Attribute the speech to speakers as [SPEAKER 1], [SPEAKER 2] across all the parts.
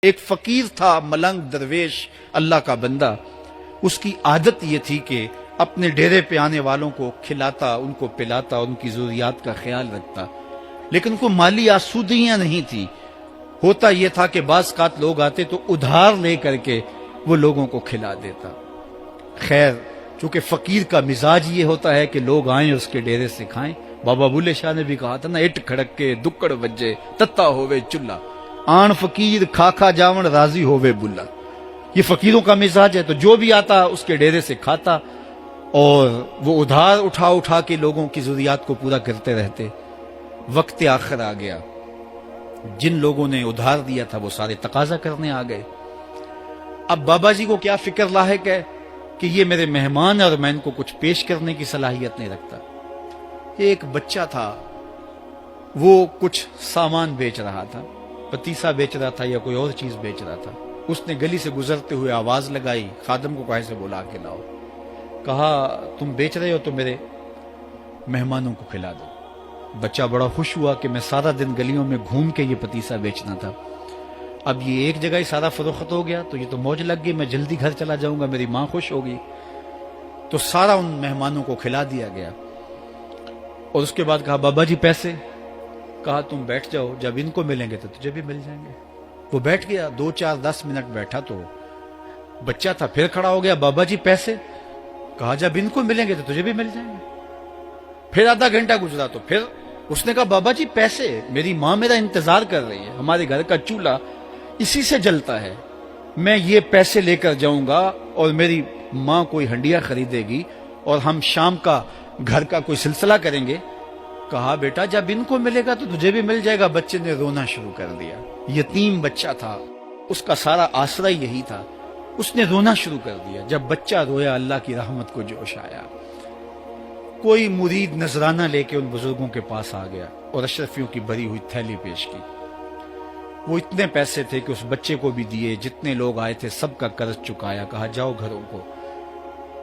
[SPEAKER 1] ایک فقیر تھا، ملنگ درویش، اللہ کا بندہ. اس کی عادت یہ تھی کہ اپنے ڈیرے پہ آنے والوں کو کھلاتا، ان کو پلاتا، ان کی ضروریات کا خیال رکھتا، لیکن کو مالی آسودگیاں نہیں تھی. ہوتا یہ تھا کہ بعض اوقات لوگ آتے تو ادھار لے کر کے وہ لوگوں کو کھلا دیتا. خیر، چونکہ فقیر کا مزاج یہ ہوتا ہے کہ لوگ آئیں اس کے ڈیرے سے کھائیں. بابا بلے شاہ نے بھی کہا تھا نا، اٹ کھڑک کے دکڑ بجے تتا ہوئے چلا، آن فقیر کھا کھا جاون راضی ہوئے بلا. یہ فقیروں کا مزاج ہے. تو جو بھی آتا اس کے ڈیرے سے کھاتا اور وہ ادھار اٹھا اٹھا کے لوگوں کی ضروریات کو پورا کرتے رہتے. وقت آخر آ گیا، جن لوگوں نے ادھار دیا تھا وہ سارے تقاضا کرنے آ گئے. اب بابا جی کو کیا فکر لاحق ہے کہ یہ میرے مہمان اور میں ان کو کچھ پیش کرنے کی صلاحیت نہیں رکھتا. ایک بچہ تھا، وہ کچھ سامان بیچ رہا تھا، پتیسا بیچ رہا تھا یا کوئی اور چیز بیچ رہا تھا. اس نے گلی سے گزرتے ہوئے آواز لگائی، خادم کو کہا سے بلا کے لاؤ. کہا تم بیچ رہے ہو تو میرے مہمانوں کو کھلا دو. بچہ بڑا خوش ہوا کہ میں سارا دن گلیوں میں گھوم کے یہ پتیسا بیچنا تھا، اب یہ ایک جگہ ہی سارا فروخت ہو گیا تو یہ تو موج لگ گئی، میں جلدی گھر چلا جاؤں گا، میری ماں خوش ہوگی. تو سارا ان مہمانوں کو کھلا دیا گیا. اور اس کے بعد کہا بابا جی پیسے؟ کہا تم بیٹھ جاؤ، جب ان کو ملیں گے تو تجھے بھی مل جائیں گے. وہ بیٹھ گیا، 2 4 10 منٹ بیٹھا تو بچہ تھا، پھر کھڑا ہو گیا، بابا جی پیسے؟ کہا جب ان کو ملیں گے تو تجھے بھی مل جائیں گے. پھر آدھا گھنٹہ گزرا تو پھر اس نے کہا بابا جی پیسے؟ میری ماں میرا انتظار کر رہی ہے، ہمارے گھر کا چولہا اسی سے جلتا ہے، میں یہ پیسے لے کر جاؤں گا اور میری ماں کوئی ہنڈیا خریدے گی اور ہم شام کا گھر کا کوئی سلسلہ کریں گے. کہا بیٹا جب ان کو ملے گا تو تجھے بھی مل جائے گا. بچے نے رونا شروع کر دیا. یتیم بچہ تھا، اس کا سارا آسرا یہی تھا. اس نے رونا شروع کر دیا. جب بچہ رویا اللہ کی رحمت کو جوش آیا. کوئی مرید نذرانہ لے کے ان بزرگوں کے پاس آ گیا اور اشرفیوں کی بھری ہوئی تھیلی پیش کی. وہ اتنے پیسے تھے کہ اس بچے کو بھی دیے، جتنے لوگ آئے تھے سب کا قرض چکایا. کہا جاؤ گھروں کو.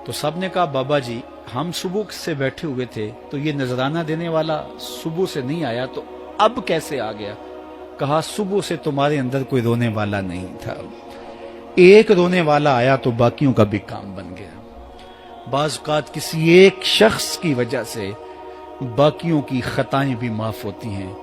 [SPEAKER 1] تو سب نے کہا بابا جی ہم صبح سے بیٹھے ہوئے تھے تو یہ نذرانہ دینے والا صبح سے نہیں آیا تو اب کیسے آ گیا؟ کہا صبح سے تمہارے اندر کوئی رونے والا نہیں تھا، ایک رونے والا آیا تو باقیوں کا بھی کام بن گیا. بعض اوقات کسی ایک شخص کی وجہ سے باقیوں کی خطائیں بھی معاف ہوتی ہیں.